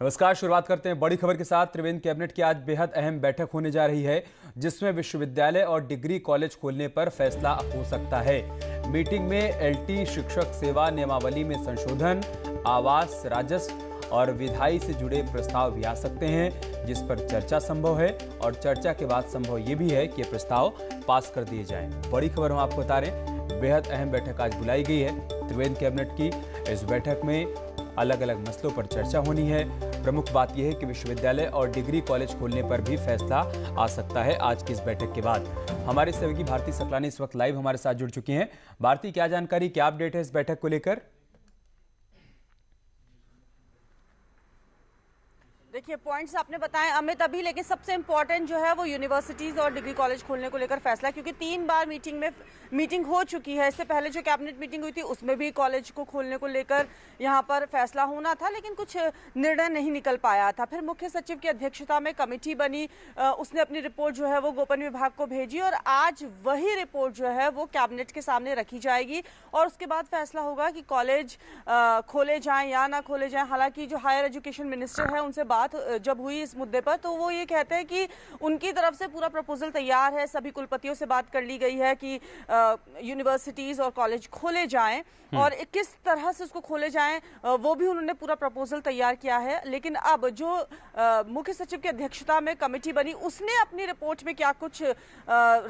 नमस्कार। शुरुआत करते हैं बड़ी खबर के साथ। त्रिवेंद्र कैबिनेट की आज बेहद अहम बैठक होने जा रही है, जिसमें विश्वविद्यालय और डिग्री कॉलेज खोलने पर फैसला हो सकता है। मीटिंग में एलटी शिक्षक सेवा नियमावली में संशोधन, आवास, राजस्व और विधायी से जुड़े प्रस्ताव भी आ सकते हैं, जिस पर चर्चा संभव है। और चर्चा के बाद संभव ये भी है कि प्रस्ताव पास कर दिए जाएं। बड़ी खबर हम आपको बता रहे हैं, बेहद अहम बैठक आज बुलाई गई है त्रिवेंद्र कैबिनेट की। इस बैठक में अलग अलग मसलों पर चर्चा होनी है। प्रमुख बात यह है कि विश्वविद्यालय और डिग्री कॉलेज खोलने पर भी फैसला आ सकता है आज की इस बैठक के बाद। हमारे सहयोगी भारती सकलानी इस वक्त लाइव हमारे साथ जुड़ चुकी हैं। भारती, क्या जानकारी, क्या अपडेट है इस बैठक को लेकर? देखिए, पॉइंट्स आपने बताएं अमित अभी, लेकिन सबसे इंपॉर्टेंट जो है वो यूनिवर्सिटीज और डिग्री कॉलेज खोलने को लेकर फैसला, क्योंकि 3 बार मीटिंग हो चुकी है। इससे पहले जो कैबिनेट मीटिंग हुई थी उसमें भी कॉलेज को खोलने को लेकर यहां पर फैसला होना था, लेकिन कुछ निर्णय नहीं निकल पाया था। फिर मुख्य सचिव की अध्यक्षता में कमेटी बनी, उसने अपनी रिपोर्ट जो है वो गोपन विभाग को भेजी और आज वही रिपोर्ट जो है वो कैबिनेट के सामने रखी जाएगी और उसके बाद फैसला होगा कि कॉलेज खोले जाएं या ना खोले जाएं। हालांकि जो हायर एजुकेशन मिनिस्टर है उनसे बात जब हुई इस मुद्दे पर, तो वो ये कहते हैं कि उनकी तरफ से पूरा प्रपोजल तैयार है। सभी कुलपतियों से बात कर ली गई है कि यूनिवर्सिटीज और कॉलेज खोले जाएं और किस तरह से उसको खोले जाएं, वो भी उन्होंने पूरा प्रपोजल तैयार किया है। लेकिन अब जो मुख्य सचिव की अध्यक्षता में कमेटी बनी, उसने अपनी रिपोर्ट में क्या कुछ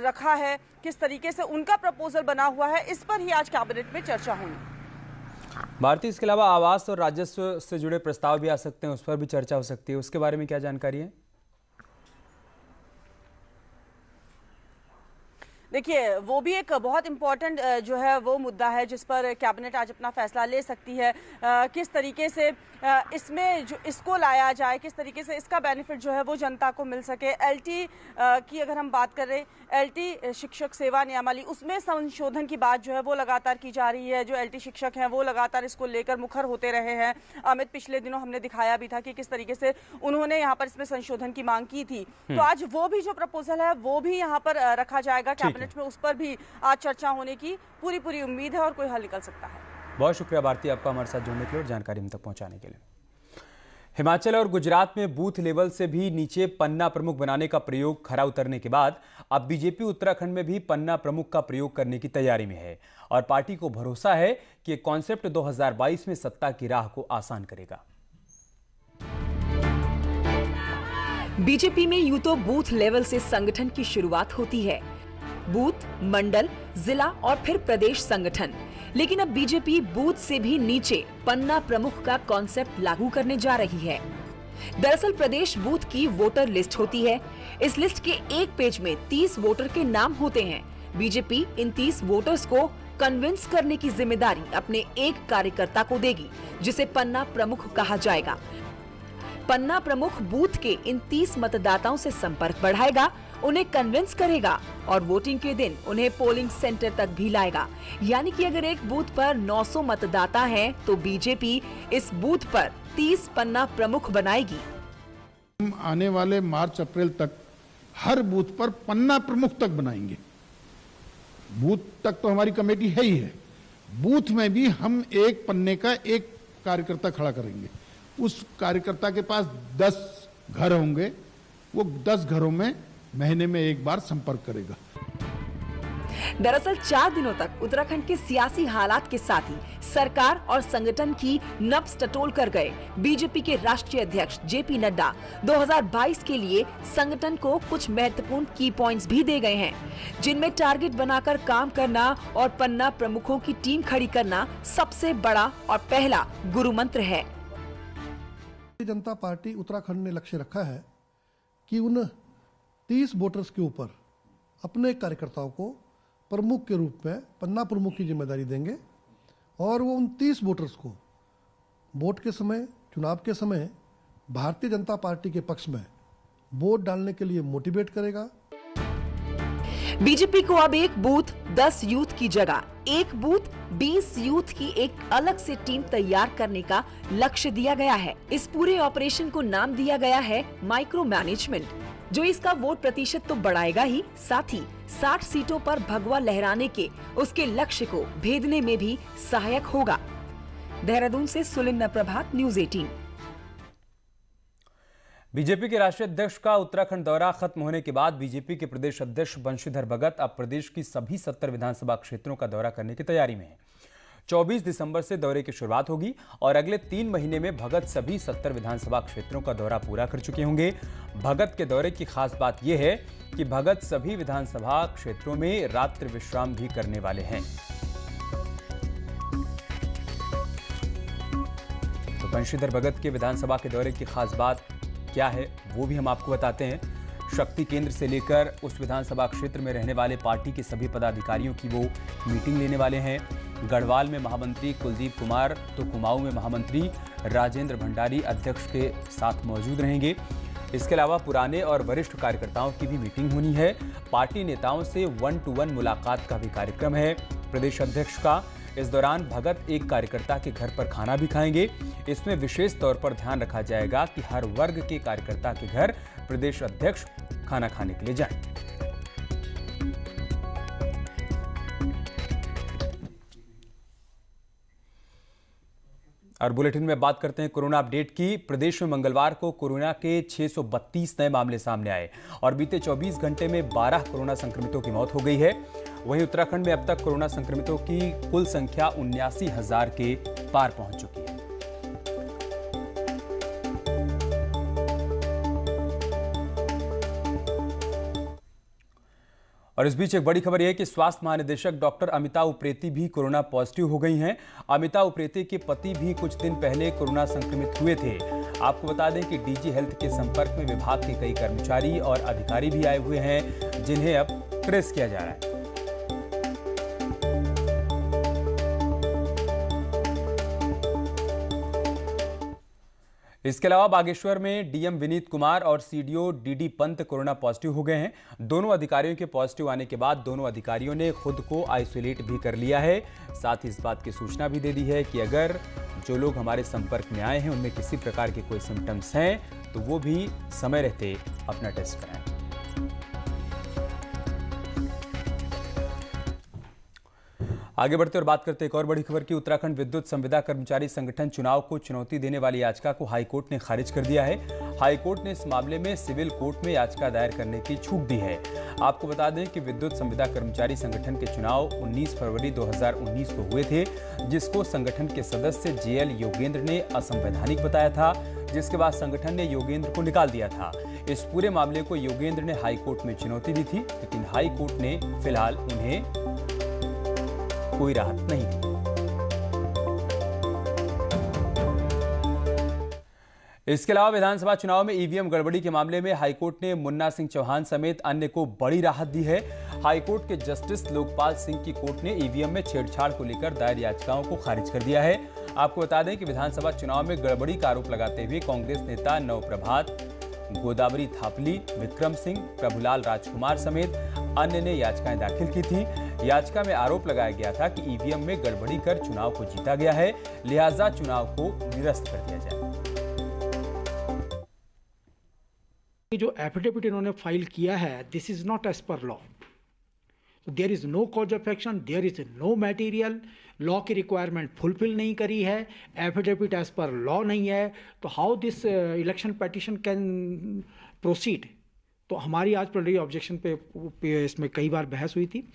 रखा है, किस तरीके से उनका प्रपोजल बना हुआ है, इस पर ही आज कैबिनेट में चर्चा होनी। भारती, इसके अलावा आवास और राजस्व से जुड़े प्रस्ताव भी आ सकते हैं, उस पर भी चर्चा हो सकती है। उसके बारे में क्या जानकारी है? देखिए, वो भी एक बहुत इंपॉर्टेंट जो है वो मुद्दा है जिस पर कैबिनेट आज अपना फैसला ले सकती है। किस तरीके से इसमें जो इसको लाया जाए, किस तरीके से इसका बेनिफिट जो है वो जनता को मिल सके। एलटी की अगर हम बात करें, एलटी शिक्षक सेवा नियमावली, उसमें संशोधन की बात जो है वो लगातार की जा रही है। जो एलटी शिक्षक हैं वो लगातार इसको लेकर मुखर होते रहे हैं। अमित, पिछले दिनों हमने दिखाया भी था कि किस तरीके से उन्होंने यहाँ पर इसमें संशोधन की मांग की थी। तो आज वो भी जो प्रपोजल है वो भी यहाँ पर रखा जाएगा कैबिनेट में, उस पर भी आज चर्चा होने की पूरी उम्मीद है और कोई हल निकल सकता है। बहुत शुक्रिया भारती, आपका हमारे साथ जुड़ने के लिए और जानकारी हम तक पहुंचाने के लिए। हिमाचल और गुजरात में बूथ लेवल से भी नीचे पन्ना प्रमुख बनाने का प्रयोग खरा उतरने के बाद अब बीजेपी उत्तराखंड में भी पन्ना प्रमुख का प्रयोग करने की तैयारी में है और पार्टी को भरोसा है कि ये कॉन्सेप्ट 2022 में सत्ता की राह को आसान करेगा। बीजेपी में यूं तो बूथ लेवल से संगठन की शुरुआत होती है, बूथ, मंडल, जिला और फिर प्रदेश संगठन। लेकिन अब बीजेपी बूथ से भी नीचे पन्ना प्रमुख का कॉन्सेप्ट लागू करने जा रही है। दरअसल प्रदेश बूथ की वोटर लिस्ट होती है। इस लिस्ट के एक पेज में 30 वोटर के नाम होते हैं। बीजेपी इन 30 वोटर्स को कन्विंस करने की जिम्मेदारी अपने एक कार्यकर्ता को देगी, जिसे पन्ना प्रमुख कहा जाएगा। पन्ना प्रमुख बूथ के इन 30 मतदाताओं से संपर्क बढ़ाएगा, उन्हें कन्विंस करेगा और वोटिंग के दिन उन्हें पोलिंग सेंटर तक भी लाएगा। यानी कि अगर एक बूथ पर 900 मतदाता हैं, तो बीजेपी इस बूथ पर 30 पन्ना प्रमुख बनाएगी। हम आने वाले मार्च अप्रैल तक हर बूथ पर पन्ना प्रमुख तक बनाएंगे। बूथ तक तो हमारी कमेटी है ही है, बूथ में भी हम एक पन्ने का एक कार्यकर्ता खड़ा करेंगे। उस कार्यकर्ता के पास 10 घर होंगे, वो 10 घरों में महीने में एक बार संपर्क करेगा। दरअसल 4 दिनों तक उत्तराखंड के सियासी हालात के साथ ही सरकार और संगठन की नब्ज टटोल कर गए बीजेपी के राष्ट्रीय अध्यक्ष जेपी नड्डा 2022 के लिए संगठन को कुछ महत्वपूर्ण की पॉइंट्स भी दे गए हैं, जिनमें टारगेट बनाकर काम करना और पन्ना प्रमुखों की टीम खड़ी करना सबसे बड़ा और पहला गुरु मंत्र है। भारतीय जनता पार्टी उत्तराखंड ने लक्ष्य रखा है कि उन 30 वोटर्स के ऊपर अपने कार्यकर्ताओं को प्रमुख के रूप में पन्ना प्रमुख की जिम्मेदारी देंगे और वो उन 30 वोटर्स को वोट के समय, चुनाव के समय भारतीय जनता पार्टी के पक्ष में वोट डालने के लिए मोटिवेट करेगा। बीजेपी को अब एक बूथ 10 यूथ की जगह एक बूथ 20 यूथ की एक अलग से टीम तैयार करने का लक्ष्य दिया गया है। इस पूरे ऑपरेशन को नाम दिया गया है माइक्रो मैनेजमेंट, जो इसका वोट प्रतिशत तो बढ़ाएगा ही, साथ ही 60 सीटों पर भगवा लहराने के उसके लक्ष्य को भेदने में भी सहायक होगा। देहरादून से सुलिंदर प्रभात, न्यूज़ 18। बीजेपी के राष्ट्रीय अध्यक्ष का उत्तराखंड दौरा खत्म होने के बाद बीजेपी के प्रदेश अध्यक्ष बंशीधर भगत अब प्रदेश की सभी 70 विधानसभा क्षेत्रों का दौरा करने की तैयारी में हैं। 24 दिसंबर से दौरे की शुरुआत होगी और अगले 3 महीने में भगत सभी 70 विधानसभा क्षेत्रों का दौरा पूरा कर चुके होंगे। भगत के दौरे की खास बात यह है कि भगत सभी विधानसभा क्षेत्रों में रात्रि विश्राम भी करने वाले हैं। तो बंशीधर भगत के विधानसभा के दौरे की खास बात क्या है वो भी हम आपको बताते हैं। शक्ति केंद्र से लेकर उस विधानसभा क्षेत्र में रहने वाले पार्टी के सभी पदाधिकारियों की वो मीटिंग लेने वाले हैं। गढ़वाल में महामंत्री कुलदीप कुमार तो कुमाऊं में महामंत्री राजेंद्र भंडारी अध्यक्ष के साथ मौजूद रहेंगे। इसके अलावा पुराने और वरिष्ठ कार्यकर्ताओं की भी मीटिंग होनी है। पार्टी नेताओं से 1-to-1 मुलाकात का भी कार्यक्रम है प्रदेश अध्यक्ष का। इस दौरान भगत एक कार्यकर्ता के घर पर खाना भी खाएंगे। इसमें विशेष तौर पर ध्यान रखा जाएगा कि हर वर्ग के कार्यकर्ता के घर प्रदेश अध्यक्ष खाना खाने के लिए जाएं। और बुलेटिन में बात करते हैं कोरोना अपडेट की। प्रदेश में मंगलवार को कोरोना के 632 नए मामले सामने आए और बीते 24 घंटे में 12 कोरोना संक्रमितों की मौत हो गई है। वहीं उत्तराखंड में अब तक कोरोना संक्रमितों की कुल संख्या 79,000 के पार पहुंच चुकी है। और इस बीच एक बड़ी खबर यह है कि स्वास्थ्य महानिदेशक डॉक्टर अमिता उप्रेती भी कोरोना पॉजिटिव हो गई हैं। अमिता उप्रेती के पति भी कुछ दिन पहले कोरोना संक्रमित हुए थे। आपको बता दें कि डीजी हेल्थ के संपर्क में विभाग के कई कर्मचारी और अधिकारी भी आए हुए हैं जिन्हें अब ट्रेस किया जा रहा है। इसके अलावा बागेश्वर में डीएम विनीत कुमार और CDO DD Pant corona positive हो गए हैं। दोनों अधिकारियों के पॉजिटिव आने के बाद दोनों अधिकारियों ने खुद को आइसोलेट भी कर लिया है। साथ ही इस बात की सूचना भी दे दी है कि अगर जो लोग हमारे संपर्क में आए हैं उनमें किसी प्रकार के कोई सिम्टम्स हैं तो वो भी समय रहते अपना टेस्ट कराएं। आगे बढ़ते और बात करते एक और बड़ी खबर की। उत्तराखंड विद्युत संविदा कर्मचारी संगठन चुनाव को चुनौती देने वाली याचिका को हाईकोर्ट ने खारिज कर दिया है। हाईकोर्ट ने इस मामले में सिविल कोर्ट में याचिका दायर करने की छूट दी है। आपको बता दें कि विद्युत संविदा कर्मचारी संगठन के चुनाव 19 फरवरी 2019 को हुए थे, जिसको संगठन के सदस्य जेएल योगेंद्र ने असंवैधानिक बताया था, जिसके बाद संगठन ने योगेंद्र को निकाल दिया था। इस पूरे मामले को योगेंद्र ने हाईकोर्ट में चुनौती दी थी, लेकिन हाईकोर्ट ने फिलहाल उन्हें कोई राहत नहीं दी। इसके अलावा विधानसभा चुनाव में ईवीएम गड़बड़ी के मामले में हाईकोर्ट ने मुन्ना सिंह चौहान समेत अन्य को बड़ी राहत दी है। हाईकोर्ट के जस्टिस लोकपाल सिंह की कोर्ट ने ईवीएम में छेड़छाड़ को लेकर दायर याचिकाओं को खारिज कर दिया है। आपको बता दें कि विधानसभा चुनाव में गड़बड़ी का आरोप लगाते हुए कांग्रेस नेता नवप्रभात, गोदावरी थापली, विक्रम सिंह, प्रभुलाल राजकुमार समेत अन्य ने याचिकाएं दाखिल की थी। याचिका में आरोप लगाया गया था कि ईवीएम में गड़बड़ी कर चुनाव को जीता गया है, लिहाजा चुनाव को निरस्त कर दिया जाए। जो एफिडेविट इन्होंने फाइल किया है, this is not as per law. There is no cause of action, there is no material, law की रिक्वायरमेंट फुलफिल नहीं करी है, एफिडेविट एज पर लॉ नहीं है, तो how this election petition can proceed. तो हमारी आज प्लीनरी ऑब्जेक्शन पे इसमें कई बार बहस हुई थी।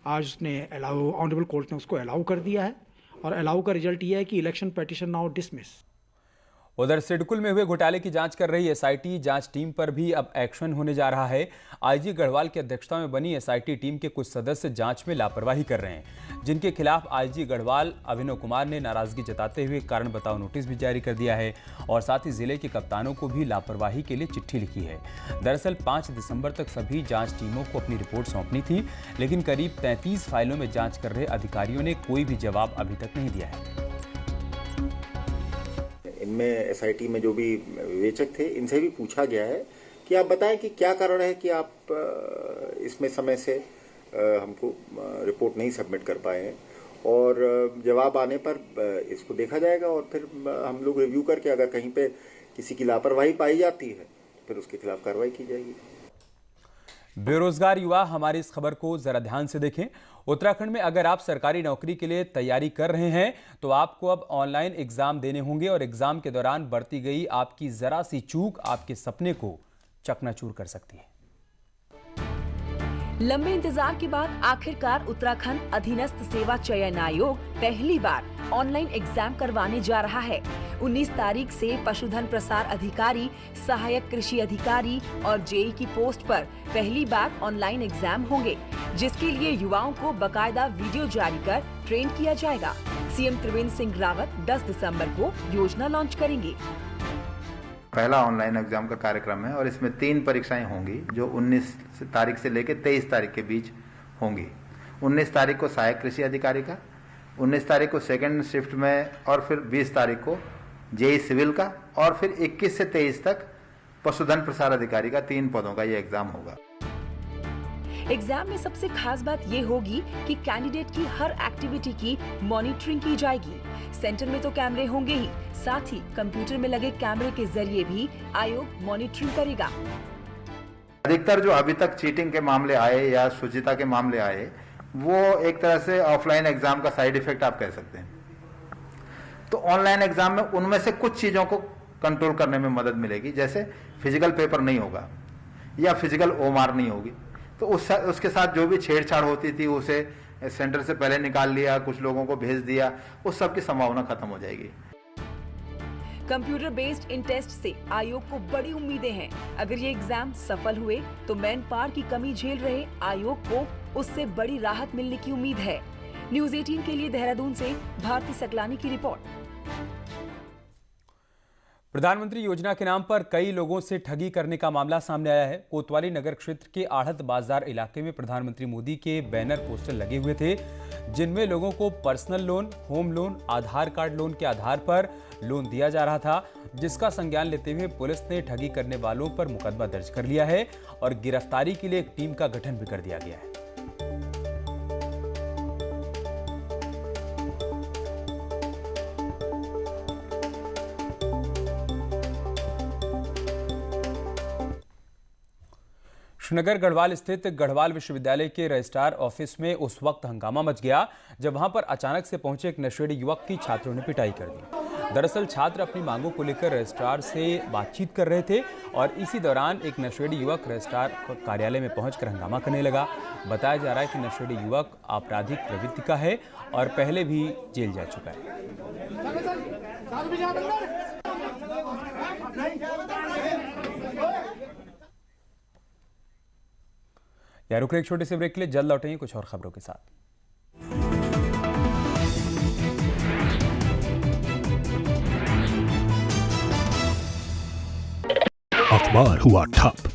आज उसने अलाउ, ऑनरेबल कोर्ट ने उसको अलाउ कर दिया है और अलाउ का रिजल्ट ये है कि इलेक्शन पेटिशन नाउ डिसमिस। उधर सिडकुल में हुए घोटाले की जांच कर रही एसआईटी जांच टीम पर भी अब एक्शन होने जा रहा है। आईजी गढ़वाल की अध्यक्षता में बनी एसआईटी टीम के कुछ सदस्य जांच में लापरवाही कर रहे हैं, जिनके खिलाफ आईजी गढ़वाल अभिनव कुमार ने नाराजगी जताते हुए कारण बताओ नोटिस भी जारी कर दिया है और साथ ही जिले के कप्तानों को भी लापरवाही के लिए चिट्ठी लिखी है। दरअसल 5 दिसंबर तक सभी जांच टीमों को अपनी रिपोर्ट सौंपनी थी, लेकिन करीब 33 फाइलों में जांच कर रहे अधिकारियों ने कोई भी जवाब अभी तक नहीं दिया है। इनमें एसआईटी में जो भी विवेचक थे, इनसे भी पूछा गया है कि आप बताएं कि क्या कारण है कि आप इसमें समय से हमको रिपोर्ट नहीं सबमिट कर पाए हैं, और जवाब आने पर इसको देखा जाएगा और फिर हम लोग रिव्यू करके अगर कहीं पे किसी की लापरवाही पाई जाती है फिर उसके खिलाफ कार्रवाई की जाएगी। बेरोजगार युवा, हमारी इस खबर को जरा ध्यान से देखें। उत्तराखंड में अगर आप सरकारी नौकरी के लिए तैयारी कर रहे हैं तो आपको अब ऑनलाइन एग्जाम देने होंगे और एग्जाम के दौरान बरती गई आपकी जरा सी चूक आपके सपने को चकनाचूर कर सकती है। लंबे इंतजार के बाद आखिरकार उत्तराखंड अधीनस्थ सेवा चयन आयोग पहली बार ऑनलाइन एग्जाम करवाने जा रहा है। 19 तारीख से पशुधन प्रसार अधिकारी, सहायक कृषि अधिकारी और जेई की पोस्ट पर पहली बार ऑनलाइन एग्जाम होंगे, जिसके लिए युवाओं को बकायदा वीडियो जारी कर ट्रेन किया जाएगा। सीएम त्रिवेंद्र सिंह रावत 10 दिसंबर को योजना लॉन्च करेंगे। पहला ऑनलाइन एग्जाम का कार्यक्रम है और इसमें 3 परीक्षाएं होंगी जो 19 तारीख से लेकर 23 तारीख के बीच होंगी। 19 तारीख को सहायक कृषि अधिकारी का, 19 तारीख को सेकंड शिफ्ट में और फिर 20 तारीख को जेई सिविल का और फिर 21 से 23 तक पशुधन प्रसार अधिकारी का 3 पदों का ये एग्जाम होगा। एग्जाम में सबसे खास बात ये होगी कि कैंडिडेट की हर एक्टिविटी की मॉनिटरिंग की जाएगी। सेंटर में तो कैमरे होंगे ही, साथ ही कंप्यूटर में लगे कैमरे के जरिए भी आयोग मॉनिटरिंग करेगा। अधिकतर जो अभी तक चीटिंग के मामले आए या शुचिता के मामले आए, वो एक तरह से ऑफलाइन एग्जाम का साइड इफेक्ट आप कह सकते हैं। तो ऑनलाइन एग्जाम में उनमें से कुछ चीजों को कंट्रोल करने में मदद मिलेगी, जैसे फिजिकल पेपर नहीं होगा या फिजिकल ओमार नहीं होगी। तो उसके साथ जो भी छेड़छाड़ होती थी उसे सेंटर से पहले निकाल लिया, कुछ लोगों को भेज दिया, उस सब की संभावना खत्म हो जाएगी। कंप्यूटर बेस्ड इन टेस्ट से आयोग को बड़ी उम्मीदें हैं। अगर ये एग्जाम सफल हुए तो मैन पावर की कमी झेल रहे आयोग को उससे बड़ी राहत मिलने की उम्मीद है। न्यूज़ 18 के लिए देहरादून से भारती सकलानी की रिपोर्ट। प्रधानमंत्री योजना के नाम पर कई लोगों से ठगी करने का मामला सामने आया है। कोतवाली नगर क्षेत्र के आढ़त बाजार इलाके में प्रधानमंत्री मोदी के बैनर पोस्टर लगे हुए थे, जिनमें लोगों को पर्सनल लोन, होम लोन, आधार कार्ड लोन के आधार पर लोन दिया जा रहा था, जिसका संज्ञान लेते हुए पुलिस ने ठगी करने वालों पर मुकदमा दर्ज कर लिया है और गिरफ्तारी के लिए एक टीम का गठन भी कर दिया गया है। श्रीनगर गढ़वाल स्थित गढ़वाल विश्वविद्यालय के रजिस्ट्रार ऑफिस में उस वक्त हंगामा मच गया जब वहां पर अचानक से पहुंचे एक नशेड़ी युवक की छात्रों ने पिटाई कर दी। दरअसल छात्र अपनी मांगों को लेकर रजिस्ट्रार से बातचीत कर रहे थे और इसी दौरान एक नशेड़ी युवक रजिस्ट्रार कार्यालय में पहुंचकर हंगामा करने लगा। बताया जा रहा है कि नशेड़ी युवक आपराधिक प्रवृत्ति का है और पहले भी जेल जा चुका है। यार रुक एक छोटे से ब्रेक के लिए, जल्द लौटेंगे कुछ और खबरों के साथ। अखबार हुआ ठप।